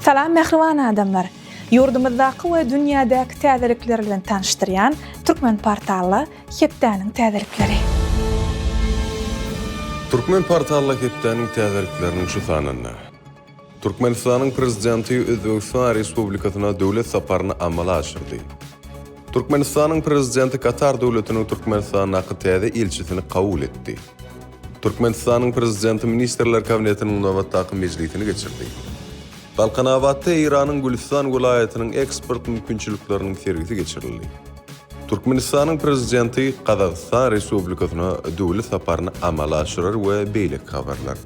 Salam mehriban adamlar. Yurdumuzdaki ve dünyadaki täzelikler bilen tanıştıryan Türkmen portalı Hepdäniň täzelikleri. Türkmen portalı Hepdäniň täzelikleriniň şu sanana. Türkmenistanyň prezidenti Özbegistan Respublikasyna döwlet saparyny amala aşyrdy. Türkmenistanyň prezidenti Katar döwletiniň Türkmenistanaky täze elçisini kabul etdi. Türkmenistanyň prezidenti Ministrler Kabinetiniň nowatdaky mejlisini geçirdi. Balkanabatda İran'ın Gülistan vilayetinin eksport mümkünçülüklerinin sergisi geçirildi. Türkmenistan'ın prezidenti Kazakistan Respublikasyna döwlet saparyny amala aşyrar we beýlek habarlar.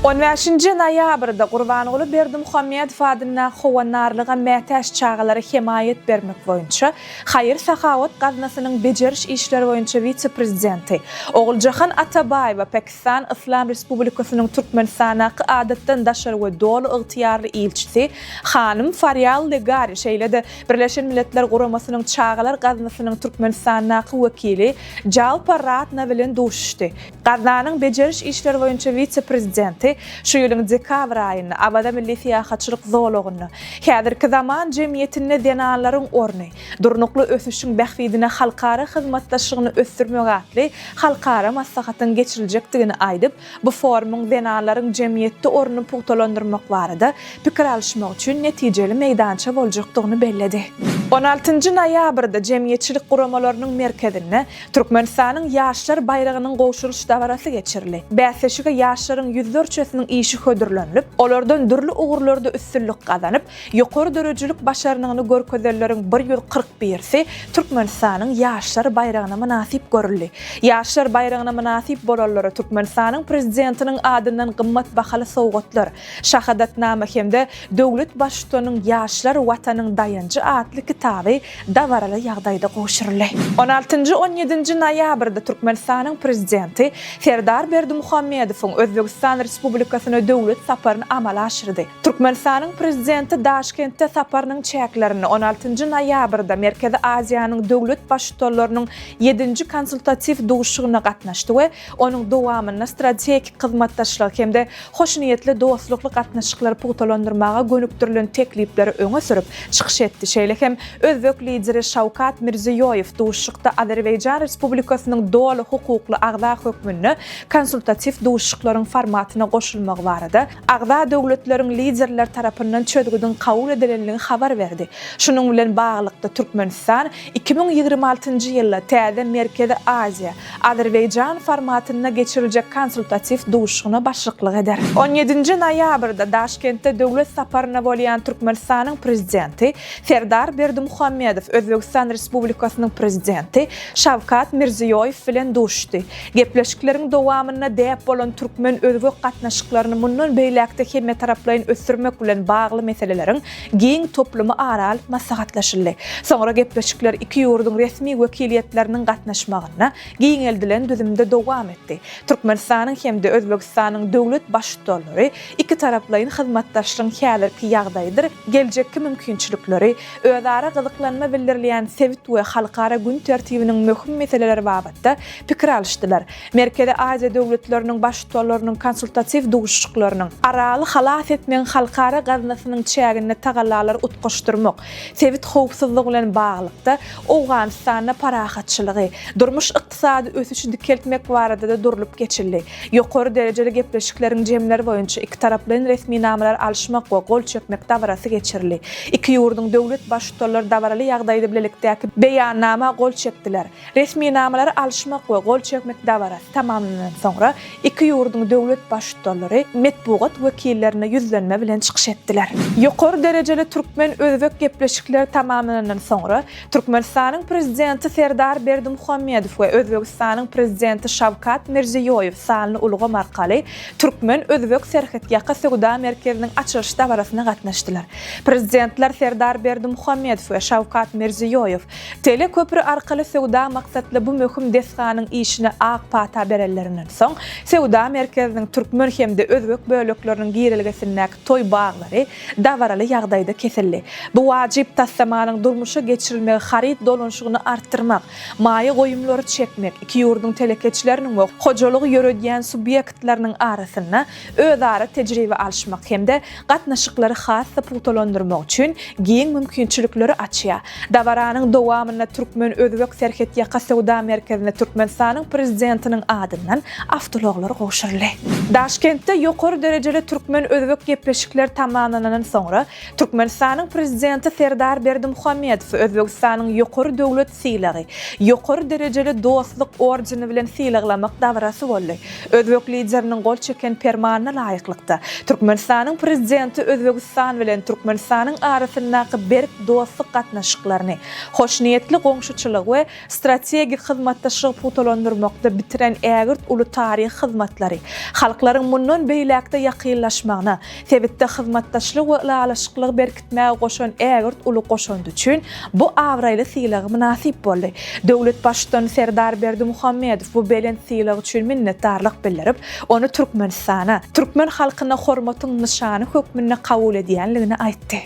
15 noyabrda Gurbanoğlu Berdimuhammedow adyna howanarlyga mätäş çağalary himayet bermek boýunça Haýyr Sahavat gaznasynyň bejeriş işleri boýunça vice-prezidenti Oguljahan Atabaýew Pakistan Islam Respublikasynyň Türkmenistanaky adatdan daşary we dolu ygtyýarly elçisi Hanym Faryal Legari şeýle-de Birleşen Milletler Guramasynyň çağalar gaznasynyň Türkmenistanaky wekili Jalparatna bilen duşdy. Gaznanyň bejeriş işleri boýunça vice-prezidenti şu ýylyň dekabr aýyny Abada Milli Siýahatçylyk zowlagyny häzirki zaman jemgyýetinde denalaryň orny durnukly ösüşiň bähbidine halkara hyzmatdaşlygyny ösdürmek atly halkara maslahatyň geçiriljakdygyny aýdyp bu forumyň denalaryň jemgyýetde orny puhtalandyrmak barada pikir alşmak üçin netijeli meýdança boljakdygyny belledi. 16 noyabrda jemgyýetçilik guramalarynyň merkezinde Türkmenistanyň ýaşlar bayragynyň gowşuruş dawarasy geçirildi. Bäsleşige ýaşlaryň 104 işi hödürlenip, olardan dürli ugurlarda üstünlük gazanyp, ýokary derejelik başaranyny görkezelleriň 141-si Türkmenistanyň ýaşlar bayragyna münasip görüldi. Ýaşlar bayragyna münasip bolanlara Türkmenistanyň prezidentiniň adyndan gymmat bahaly sowgatlar, şahadatnama hemde döwlet başçysynyň ýaşlar watanyň dayanjy atly kitaby dawaraly ýagdaýda goşuruldy. 16-17 noyabrda Türkmenistanyň prezidenti Serdar Berdimuhammedowyň Özbegistan Respublikasyna döwlet saparyny amala aşyrdy. Türkmenistanyň prezidenti Daşkentde saparynyň çäklerini 16 noyabrda Merkezi Aziýanyň döwlet başçylarynyň 7-nji konsultativ duşugyna gatnaşdy we onuň dowamyna strategik hyzmatdaşlyk hemde hoşniýetli dostlukly gatnaşyklary puhtalandyrmaga gönükdirilen teklipleri öňe sürüp çykyş etdi. Şeýle hem Özbek lideri Şawkat Mirziýoýew duşukda Azerbaýjan Respublikasynyň dowla hukukly agza hökmüni konsultativ duşuklaryň formatyna goşulmak barada agza döwletleriň liderler tarapyndan çödgüdün kabul edilenligini habar berdi. Şunun bilen baglykda Türkmenistan 2026-njy ýylda täze Merkezi Aziýa Azerbaýjan formatyna geçiriljek konsultativ duşugyna başlyklyk eder. 17 noyabrda Daşkentde döwlet saparyna bolýan Türkmenistanyň prezidenti Serdar Berdimuhammedow Özbegistan Respublikasynyň prezidenti Şawkat Mirziýoýew bilen duşdy. Gepleşikleriň dowamyna däp bolan türkmen özbek gatnaşyklaryny mundan beýlekde hemme taraplaryň ösdürmek bilen bagly meseleleriň giň toplumy aral maslahatlaşyldy. Soňra gepleşikler iki ýurduň resmi wekiliýetleriniň gatnaşmagyna giň eldilen düzümde dowam etdi. Türkmenistanyň hemde Özbegistanyň döwlet başçylary iki taraplaryň hyzmatdaşlygyň häzirki ýagdaýydyr geljekki mümkinçilikleri özara gyzyklanma bildirilýän sewit we halkara gün tertibiniň möhüm meseleleri babatda pikir alşdylar. Merkezi Aziýa döwletleriniň başçylarynyň konsultativ duşuklarynyň araly halas etmeň halkara gaznasynyň çägini tagallalar utgaşdyrmak, sewit howpsuzlygy bilen baglykda Owganistanyň parahatçylygy, durmuş ykdysady ösüşi dikeltmek barada durulup geçildi. Ýokary derejeli gepleşikleriň jemleri boýunça iki taraplaryň resmi namalar alşmak we gol çekmek dawarasy geçirildi. İki ýurduň döwlet başçylary dawaraly ýagdaýda bilelikdäki beýannama gol çekdiler. Resmi namalar alşmak we gol çekmek dawarasy tamamlanan soňra iki ýurduň döwlet başçylary metbuat wekillerine ýüzlenme bilen çykyş etdiler. Ýokary derejeli türkmen özbek gepleşikleri tamamlanan soňra Türkmenistanyň prezidenti Serdar Berdimuhammedow we Özbegistanyň prezidenti Şawkat Mirziýoýew salny ulgam arkaly türkmen özbek serhetýaka söwda merkeziniň açylyş dawarasyna gatnaşdylar. Prezidentler Serdar Berdimuhammedow we Şawkat Mirziyoyew tele köprü arkaly sewda maksatly bu möhüm desganyň işine ak pata berellerinden soň sewda merkeziniň türkmen hemde özbek bölekleriniň girilgesindäki toy baglary dawaraly ýagdaýda kesildi. Bu wajyp tassamalyň durmuşa geçirilmegi harit dolanşygyny artdyrmak, maýy goýumlary çekmek, iki ýurdun telekeçileriniň we hojalygy ýöredýän subyektlarynyň arasynda özara tejribe alşmak hemde gatnaşyklary hassa pultolandyrmak üçin giň mümkinçilikleri açýar. Dawaranyň dowamyna türkmen özbek serhet ýaka sewda merkezine Türkmenistanyň prezidentiniň adyndan awtologlar goşurly. Daşkentde ýokary derejeli türkmen özbek gepleşikler tamamlanandan soňra Türkmenistanyň prezidenti Serdar Berdimuhammedow Özbekistanyň ýokary döwlet sylagy, ýokary derejeli dostluk ordeni bilen sylaglamak dawarasy boldy. Özbek lideriniň gol çeken permanına laýyklykda Türkmenistanyň prezidenti Özbekistan bilen Türkmenistanyň arasyndaky berk dostluk gatnaşyklaryny, hoşniýetli goňşuçylyk we strategik hyzmatdaşlygy pultolandyrmakda bitiren ägirt uly taryhy hyzmatlary, halklaryň mundan beýlekde ýakynlaşmagyna, sebitde hyzmatdaşlyk we lalaşyklygy berkitmäge goşan ägirt uly goşandy üçin bu awraýly sylagy münasip boldy. Döwlet başçysyny Serdar Berdimuhammedow bu belen sylagy üçin minnetdarlyk bildirip, onu Türkmenistana, türkmen halkyna hormatyň nyşany hökmüne kabul edýänligini aýtdy.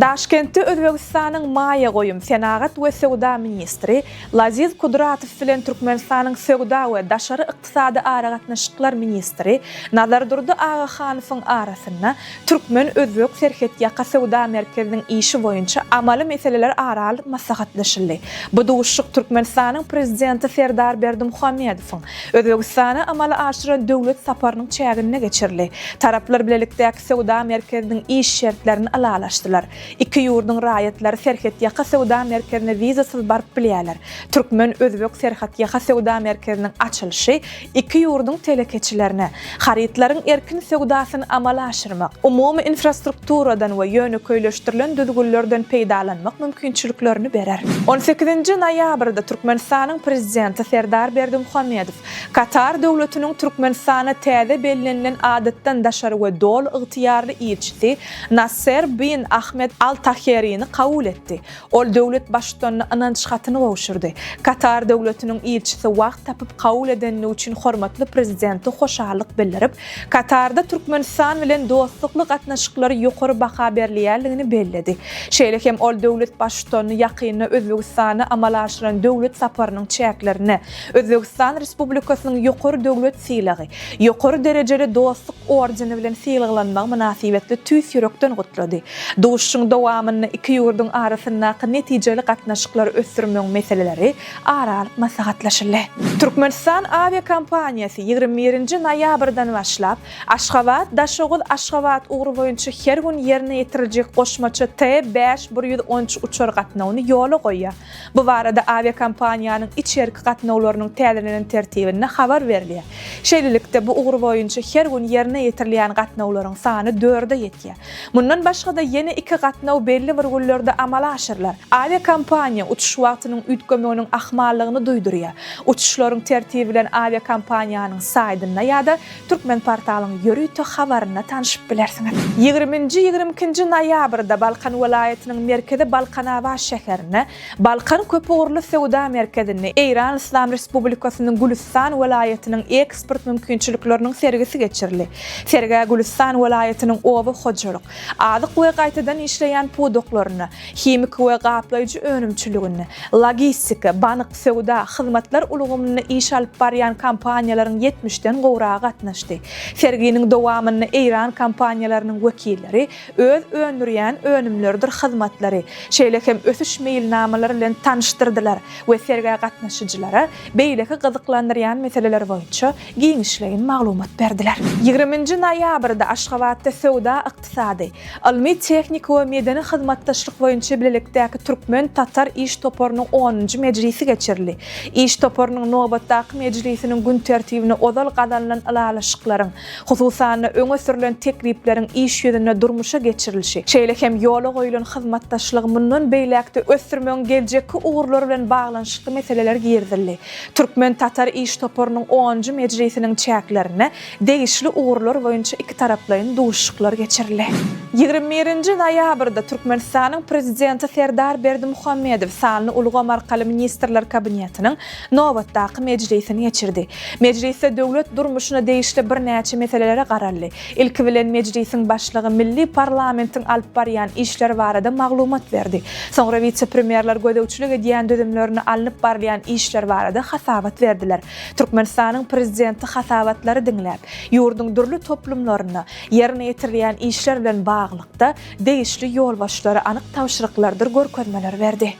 Daşkentde Özbekistanyň maýa goýum senagat we sewda ministri Laziz Kudratow bilen Türkmenistanyň sewda we daşary ykdysady aragatnaşyklar ministri Nazar Durdy Agahanowyň arasynda türkmen özbek serhet ýaka sewda merkeziniň işi boýunça amaly meseleler aralyk maslahatlaşyldy. Bu duşuk Türkmenistanyň prezidenti Serdar Berdimuhammedowyň Özbekistana amaly aşyran döwlet saparynyň çägine geçirildi. Taraplar bilelikdäki sewda merkeziniň iş şertlerini alalaşdylar. İki ýurdun raýatlary serhet ýaka sewda merkezine wizasyz baryp bilýärler. Türkmen özbek serhet ýaka sewda merkeziniň açylyşy iki ýurdun telekeçilerine haritlaryň erkin sewdasyny amala aşyrmak, umumy infrastrukturadan we ýöne köýleşdirilen düzgünlerden peýdalanmak mümkinçiliklerini berer. 18-nji noýabrda Türkmenistanyň prezidenti Serdar Berdimuhammedow Katar döwletiniň Türkmenistana täze bellenlen adatdan daşary we dol ygtyýarly ilçisi Nasser bin Ahmed Al-Tahiri'ni kabul etdi. Ol döwlet başçysyny ynanç hatyny gowşurdy. Katar döwletiniň ilçisi wagt tapyp kabul edeni üçin hormatly prezidenti hoşallyk bildirip, Katarda Türkmenistan bilen dostlukly gatnaşyklary ýokary baha berilýänligini belledi. Şeýle hem ol döwlet başçysyny ýakyny Özbekistana amala aşyran döwlet saparynyň çäklerini, Özbekistan Respublikasynyň ýokary döwlet sylagy, ýokary derejeli dostluk ordeni bilen sylaglanmak münasibetli tüýs ýürekden gutlady. Duşuň dowamyny iki ýurdun arasyndaky netijeli gatnaşyklar ösdürmek meseleleri aralyk maslahatlaşyldy. Türkmenistan aviakompaniýasy 21-nji noýabrdan başlap Aşgabat Daşoğul Aşgabat ugry boýunça her gün ýerine ýetiriljek goşmaça T5113 uçar gatnawyny ýola goýýar. Bu barada aviakompaniýanyň içerki gatnawlarynyň täzelenen tertibine habar berilýär. Şeýlelikde bu ugry boýunça her gün ýerine ýetirilen gatnawlaryň sany 4-e ýetýär. Mundan başga da ýene iki gatnaw belli bir günlerde amala aşyrlar. Aviakompaniýa uçuş wagtynyň üýtgemeginiň ahmallygyny duýdurýar. Uçuşlaryň tertibi bilen aviakompaniýanyň saýtyna ýa-da Türkmen portalynyň ýörüýte habaryna tanyşyp bilersiňiz. 20-22-nji noýabrda Balkan welaýatynyň merkezi Balkanava şäherine Balkan köpügürli sewda merkezine Eýran Islam Respublikasynyň Gülistan welaýatynyň eksport mümkinçilikleriniň sergisi geçirildi. Serge Gülistan welaýatynyň owy hojalyk, azyk we gaýtadan işleýän pudoklaryny, himik we gaplayjy önümçiligini, logistika, bank sewda hyzmatlar ulgamyny iş alyp barýan kompaniýalaryň 70den gowragy gatnaşdy. Serginiň dowamyny Eýran kompaniýalarynyň wekilleri öz öndürýän önümlerdir hyzmatlary, şeýle hem ösüş mailnamalary bilen tanışdyrdylar we serge gatnaşyjylara beýleki gyzyklandyrýan meseleler boýunça giňişleýän maglumat berdiler. 20-nji noýabrda Aşgabatda sewda ykdysady, ilmi tehnik we medeni hyzmatdaşlyk boýunça bilelikdäki türkmen tatar iş toparynyň 10-njy mejlisi geçirildi. İş toparynyň nobatdaky mejlisiniň gün tertibine ozal gazanlanan alalaşyklaryň, hususan öňe sürülen teklipleriň iş ýüzüne durmuşa geçirilişi, şeýle hem ýola goýulan hyzmatdaşlygy mundan beýlekde ösdürmegiň geljeki ugurlary bilen baglanşykly meseleler girdildi. Türkmen tatar iş toparynyň 10-njy mejlisiniň çäklerine degişli ugurlar boýunça iki taraplaryň duşuklar geçirildi. 21-nji noýabrda Türkmenistanyň prezidenti prezidenti Serdar Berdimuhammedow Salny Ulga Markaly Ministrler Kabinetiniň nowatdaky mejlisini geçirdi. Mejlisde döwlet durmuşyna değişli bir näçe meselelere garaldy. İlki bilen mejlisiň başlygy Milli Parlamentiň alyp barýan işler barada maglumat berdi. Soňra vice-premierler gödäwçilik edýän dödümlerini alınıp barýan işler barada hasabat berdiler. Türkmenistanyň prezidenti hasabatlary diňläp, ýurdun durly toplumlaryna ýerine ýetirilýän işler bilen baglykda değişli ýol başlary anyk tawşyryklardyr görkezmeler berdi.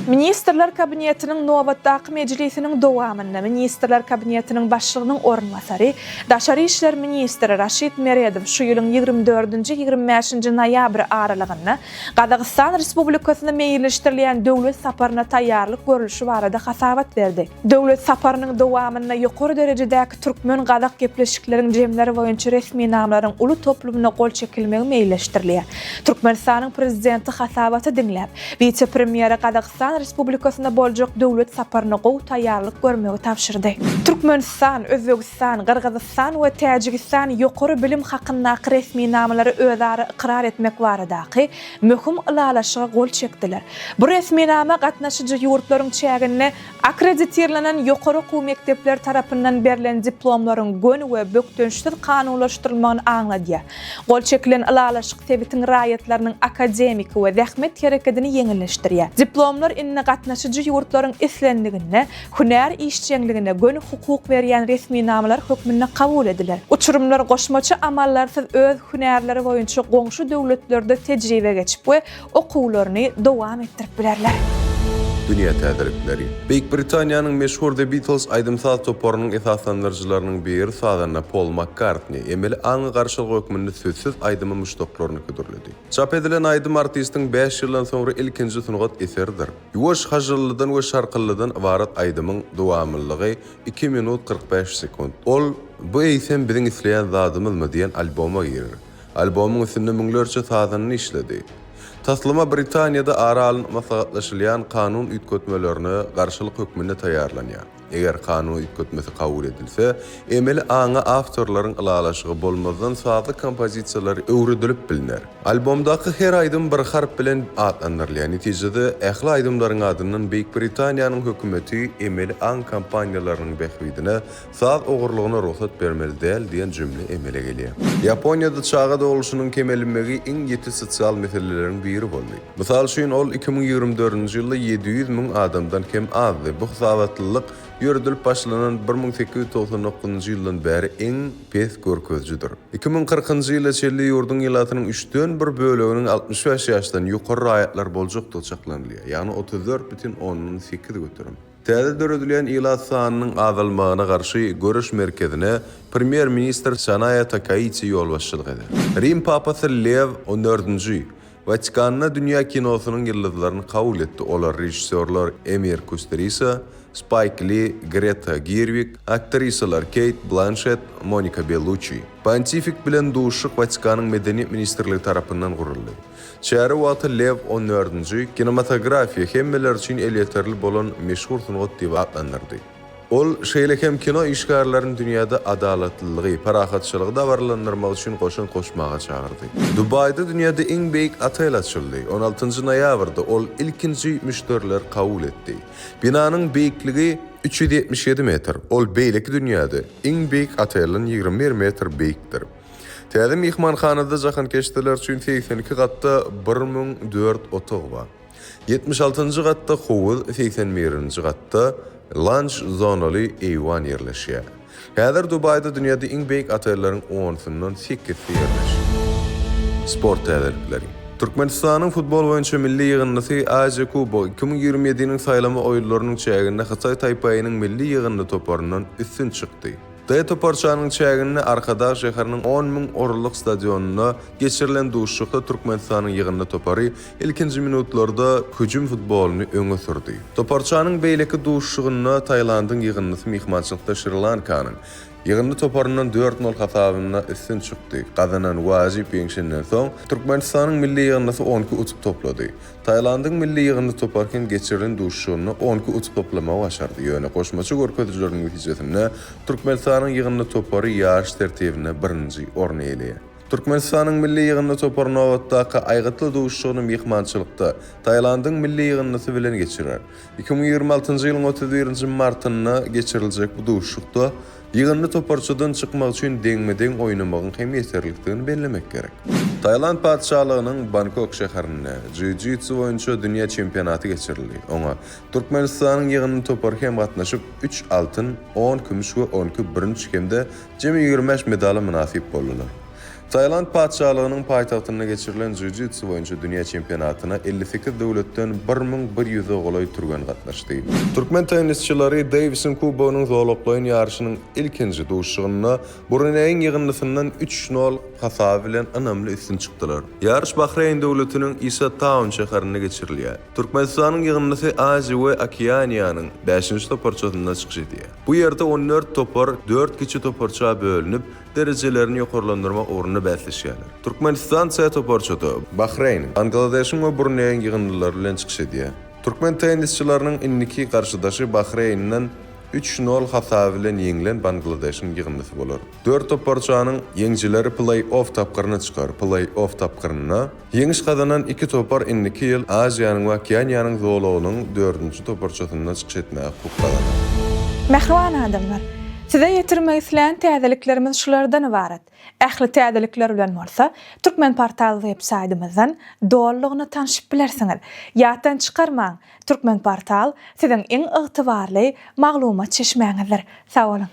Ministrler Kabinetiniň nowatdaky mejlisiniň dowamynda Ministrler Kabinetiniň başlygynyň ornbasary, Daşary işler ministri Raşid Meredow şu ýylyň 24-25 noýabr aralygynda Gazagystan Respublikasyna meýilleşdirilýän döwlet saparyna taýýarlyk görülüşi barada hasabat berdi. Döwlet saparynyň dowamynda ýokary derejedäki türkmen gazak gepleşikleriň jemleri boýunça resmi namlaryň uly toplumyna gol çekilmegi meýilleşdirilýär. Türkmenistanyň prezidenti hasabaty diňläp, vice-premieri Gazagystan Respublikasyna boljak döwlet saparyna gowy taýýarlyk görmegi tapşyrdy. Türkmenistan, Özbegistan, Kyrgyzstan we Täjikistan ýokary bilim hakynyň resmi namlary özleri ikrar etmek baradaky möhüm ilalaşyga gol çekdiler. Bu resmi nama gatnaşyjy ýurtlaryň çägine akkrediterlenen ýokary okuw mektepleri tarapyndan berilen diplomlaryň gönü we bökdönüşsiz kanunlaşdyrylmagyny aňladýar. Gol çekilen ilalaşyk sebitiň raýatlarynyň akademik we zähmet hereketini ýeňilleşdirýär. Diplomlar inne gatnaşyjy ýurtlaryň islendigine, hünär işçiligine gönü hukuk berýän resmi namalar hökmünde kabul ediler. Uçurumlar goşmaçy amallarsyz öz hünärleri boýunça goňşy döwletlerde tejribe geçip we okuwlaryny dowam etdirip bilerler. Dünya täzelikleri. Büyük Britaniýanyň meşhur The Beatles aýdymsal toparynyň esaslandyrjylarynyň biri sadana Paul McCartney emeli aňy garşylyk hökmünde sözsüz aýdymy muşdoklaryny ködürledi. Çap edilen aýdym artistiň 5 ýyldan soňra ilkinji sunugat eserdir. Ýuwaş hajyrlydan we şarkyllydan ibarat aýdymyň dowamlylыgy 2 minut 45 sekund. Ol bu eýsem biziň isleýän zadymyzmy diýen alboma girer. Albomyň üstünde müňlerçe sadanyny işledi. Taslama Britaniýada aralyn maslahatlaşylýan kanun üýtgetmelerini garşylyk hökmünde taýýarlanýar. Eger kanun üýtgetmesi kabul edilse, emeli aňa awtorlaryň ilalaşygy bolmazdan saatly kompozisiýalary öwredilip biliner. Albomdaky her aýdym bir harp bilen adlandyrylýar. Netijede ähli aýdymlaryň adynyň Büyük Britaniýanyň hökümeti emeli aň kampaniýalarynyň behbidine saat ogurlygyna ruhsat bermeli däl diýen jümle emele gelýär. Ýaponiýada çağa dowuluşynyň kemelenmegi iň ýeti sosial meseleleriň biri boldy. Mysal üçin ol 2024-nji ýylda 700 000 adamdan kem azdy. Bu hasabatlylyk ýördülip başlanan 1899-njy ýyldan bäri iň pes görkezjidir. 2040-njy ýyla çelli ýurdun ýylatynyň 3-den 1 böleginiň 65 ýaşdan ýokary raýatlar boljak çaklanylýar. Ýani 34,8 götürüm. Täze döredilýän ýylat sanynyň azalmagyna garşy görüş merkezine Premier Minister Sanaya Takaichi ýol başçylyk eder. Rim papasy Lev XIV Vatikanyna dünýä kinosynyň ýyldızlaryny kabul etdi. Olar rejissörler Emir Kusturica, Spike Lee, Greta Gerwig, aktrisalar Kate Blanchett, Monica Bellucci. Pontifik bilen duşuk Vatikanyň medeniýet ministrligi tarapyndan guruldy. Çäre wagty Lev XIV kinematografiýa hemmeler üçin elýeterli bolan meşhur sunugat diýip adlandyrdy. Ol şeýlekem kino işgärlerini dünýäde adalatlylygy, parahatçylygy dawarlandyrmak üçin goşun goşmaga çağırdy. Dubayda dünýäde iň beýik otel açyldy. 16-njy noýabrda ol ilkinji müşteriler kabul etdi. Binanyň beýikligi 377 metr. Ol beýleki dünýäde iň beýik oteliň 21 metr beýikdir. Täze mehmanhanada jahan keşdiler üçin 82 gatda 1004 otog bar. 76-njy gatda howuz, 81-nji gatda lunch zonaly eýwan ýerleşýär. Häzir Dubayda dünýäde iň beýik otelleriň 10-syndan 8-si ýerleşýär. Sport täzelikleri. Türkmenistanyň futbol boýunça milli ýygyndysy Asia Kubo 2027-niň saýlama oýunlarynyň çäginde Xitay Taipei'niň milli ýygyny toparyndan üstün çykdy. Toparçanyň çäginde Arkadaş şäheriniň 10.000 orlyk stadionuna geçirilen duşlukda Türkmenistanyň ýygyny topary ilkinji minutlarda hüjüm futboluny öňe sürdi. Toparçanyň beýleki duşlugyna Taýlandyň ýygyny mehmançylykda Sri Lankanyň ýygyny toparyndan 4-0 hasabyna üstün çykdy. Gazanan wajib ýeňşinden soň Türkmenistanyň milli ýygyny 10 utup toplady. Taýlandyň milli ýygyny toparken geçirilen duşlugyny 10 utup toplamagy başardy. Ýöne goşmaçy görkezijleriň netijesinde Türkmenistanyň ýygyny topary ýaş tertibine 1-nji orny eýleýär. Türkmenistanyň milli ýygyny Topornowatdaky aýgytly duşuşyny mehmançylykda Taýlandyň milli ýygyny bilen geçirer. 2026-njy ýylyň 31-nji martyna geçiriljek bu duşuşykda ýygyny toporçudan çykmak üçin deňmeden oýnamagyň hem ýeterlikdigini bellemek gerek. Taýland padşahlygynyň Bangkok şäherinde jiu-jitsu boýunça dünýä çempionaty geçirildi. Oňa Türkmenistanyň ýygyny topar hem gatnaşyp 3 altyn, 10 kümüş we 12 birinçi hemde jemi 25 medal munasip boldular. Taýland padşahlygynyň paýtagtyna geçirilen jiu-jitsu boýunça dünýä çempionatyna 58 döwletden 1100 golay türgen gatnaşdy. Türkmen tenisçilari Davison Kubowynyň zowlaklaýan ýarşynyň ilkinji duşuşygyna Bruneiň ýygynysynyň 3-0 hasaby bilen önemli üstün çykdylar. Ýarş Bahreyn döwletiniň Isa Town şäherinde geçirilýär. Türkmenistanyň ýygnysy Aziýa we Okeaniýanyň 5-nji toparçasynda çykjydy. Bu ýerde 14 topar 4 kiçi toparça bölünip derecelerini ýokarlandyrmak ugruna bäsleşýärler. Türkmenistan ýa toparçada Bahreyn, Bangladeşiň we Bruneiň ýygnylary bilen çykjydy. Türkmen tenisçilarynyň inniki garşydaşy Bahreýnden 3-0 hasaby bilen ýeňilen Bangladeşiň ýygnysy bolar. 4 toparçanyň ýeňjileri play-off tapkyrına çykar. Play-off tapkyrına ýeňiş gazanan 2 topar inniki ýyl Aziýanyň we Okeaniýanyň zowlawynyň 4-nji toparçasynda çykjytmak hukuklanýar. Mehriban adamlar, size ýetirmek isleýän täzeliklerimiz şulardan ibaret. Ähli täzelikler bilen bolsa, Türkmen portal websaytymyzdan dolagyny tanışyp bilersiňiz. Ýatdan çykarmaň. Türkmen portal siziň iň ygtybarly maglumat çeşmeňizdir. Sag bolun.